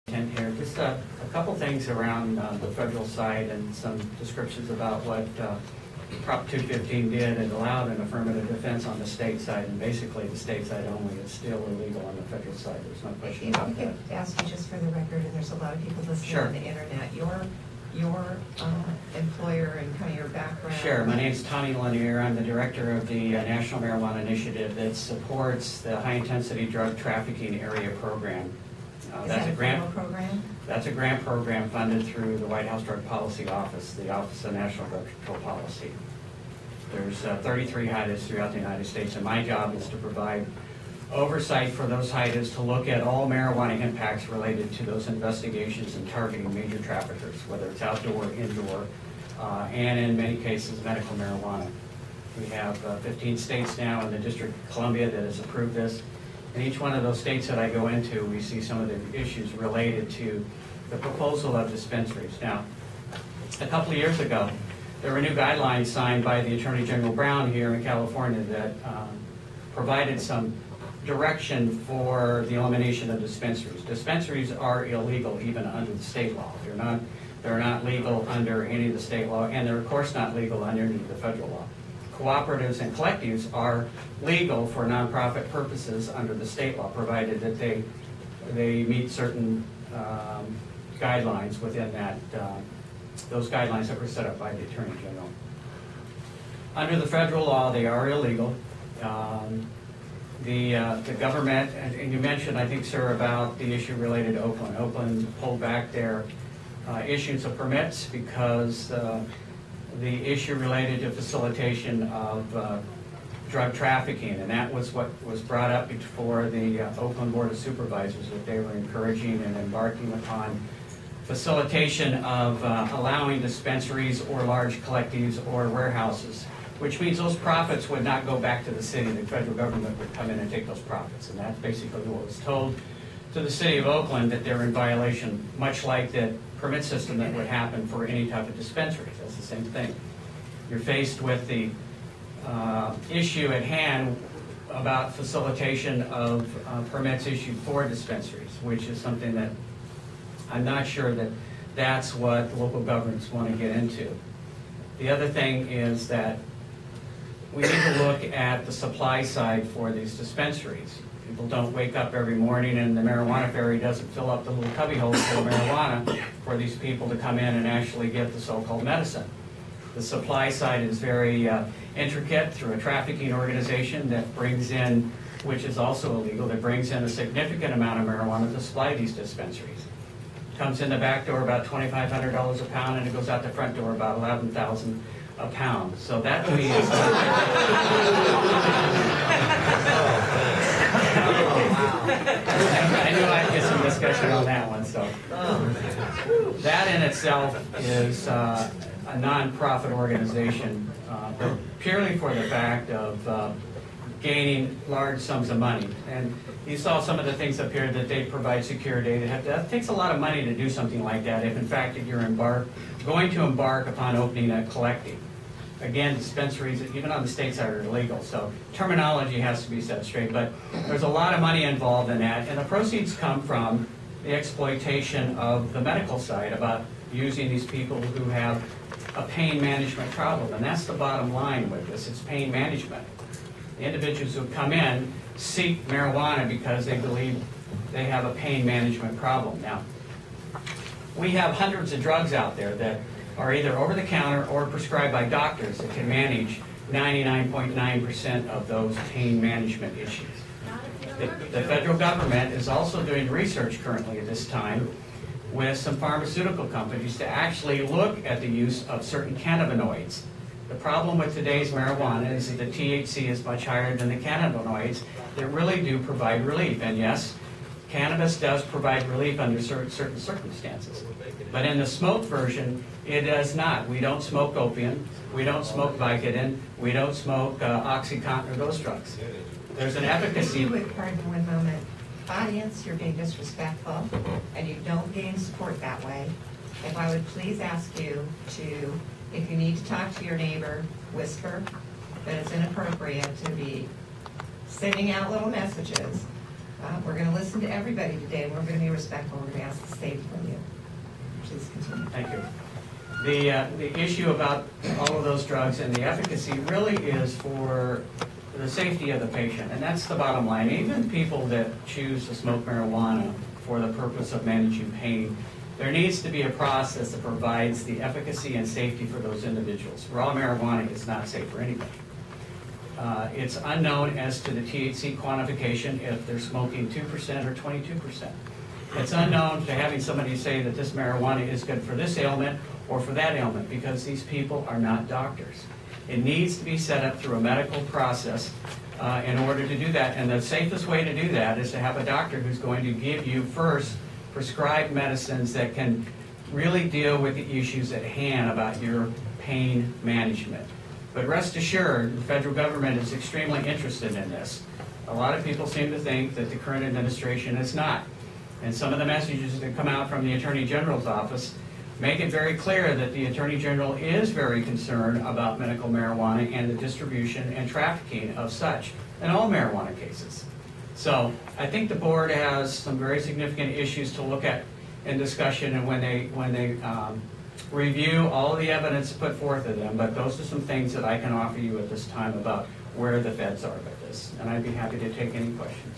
Here, just a couple things around the federal side and some descriptions about what Prop 215 did. It allowed an affirmative defense on the state side, and basically the state side only. It's still illegal on the federal side. There's no question about that. I could ask you just for the record, and there's a lot of people listening Sure. on the internet, your employer and kind of your background. Sure. My name's Tommy-Lanier. I'm the director of the National Marijuana Initiative that supports the high-intensity drug trafficking area program. That's a grant program? That's a grant program funded through the White House Drug Policy Office, the Office of National Drug Control Policy. There's 33 HIDAs throughout the United States, and my job is to provide oversight for those HIDAs to look at all marijuana impacts related to those investigations and targeting major traffickers, whether it's outdoor, indoor, and in many cases, medical marijuana. We have 15 states now in the District of Columbia that has approved this. In each one of those states that I go into, we see some of the issues related to the proposal of dispensaries. Now, a couple of years ago, there were new guidelines signed by the Attorney General Brown here in California that provided some direction for the elimination of dispensaries. Dispensaries are illegal even under the state law. They're not legal under any of the state law, and they're of course not legal under any of the federal law. Cooperatives and collectives are legal for nonprofit purposes under the state law, provided that they meet certain guidelines within that those guidelines that were set up by the Attorney General. Under the federal law, they are illegal. The government, and you mentioned, I think, sir, about the issue related to Oakland. Oakland pulled back their issuance of permits because the issue related to facilitation of drug trafficking, and that was what was brought up before the Oakland Board of Supervisors, that they were encouraging and embarking upon facilitation of allowing dispensaries or large collectives or warehouses, which means those profits would not go back to the city. The federal government would come in and take those profits, and that's basically what was told to the city of Oakland, that they're in violation, much like the permit system that would happen for any type of dispensaries. That's the same thing. You're faced with the issue at hand about facilitation of permits issued for dispensaries, which is something that I'm not sure that that's what local governments want to get into. The other thing is that we need to look at the supply side for these dispensaries. People don't wake up every morning and the marijuana ferry doesn't fill up the little cubby holes full of marijuana for these people to come in and actually get the so-called medicine. The supply side is very intricate through a trafficking organization that brings in, which is also illegal, that brings in a significant amount of marijuana to supply these dispensaries. Comes in the back door about $2,500 a pound, and it goes out the front door about $11,000 a pound. So that to me is I knew I'd get some discussion on that one. So that in itself is a non-profit organization, purely for the fact of gaining large sums of money. And you saw some of the things up here that they provide security. That takes a lot of money to do something like that, if in fact you're going to embark upon opening a collective. Again, dispensaries, even on the state side, are illegal, so terminology has to be set straight. But there's a lot of money involved in that, and the proceeds come from the exploitation of the medical side, about using these people who have a pain management problem. And that's the bottom line with this, it's pain management. The individuals who come in seek marijuana because they believe they have a pain management problem. Now, we have hundreds of drugs out there that are either over-the-counter or prescribed by doctors that can manage 99.9% of those pain management issues. The federal government is also doing research currently at this time with some pharmaceutical companies to actually look at the use of certain cannabinoids. The problem with today's marijuana is that the THC is much higher than the cannabinoids that really do provide relief. And yes, cannabis does provide relief under certain circumstances. But in the smoked version, it does not. We don't smoke opium, we don't smoke Vicodin, we don't smoke OxyContin or those drugs. There's an efficacy. If you would pardon one moment. Audience, you're being disrespectful, and you don't gain support that way. If I would please ask you to, if you need to talk to your neighbor, whisper, but it's inappropriate to be sending out little messages. We're going to listen to everybody today, and we're going to be respectful. We're going to ask the same from you. Please continue. Thank you. The issue about all of those drugs and the efficacy really is for the safety of the patient, and that's the bottom line. Even people that choose to smoke marijuana for the purpose of managing pain, there needs to be a process that provides the efficacy and safety for those individuals. Raw marijuana is not safe for anybody. It's unknown as to the THC quantification if they're smoking 2% or 22%. It's unknown to having somebody say that this marijuana is good for this ailment or for that ailment, because these people are not doctors. It needs to be set up through a medical process in order to do that, and the safest way to do that is to have a doctor who's going to give you first prescribed medicines that can really deal with the issues at hand about your pain management. But rest assured, the federal government is extremely interested in this. A lot of people seem to think that the current administration is not. And some of the messages that come out from the Attorney General's office make it very clear that the Attorney General is very concerned about medical marijuana and the distribution and trafficking of such in all marijuana cases. So I think the board has some very significant issues to look at in discussion, and when they review all of the evidence put forth of them. But those are some things that I can offer you at this time about where the feds are with this, and I'd be happy to take any questions.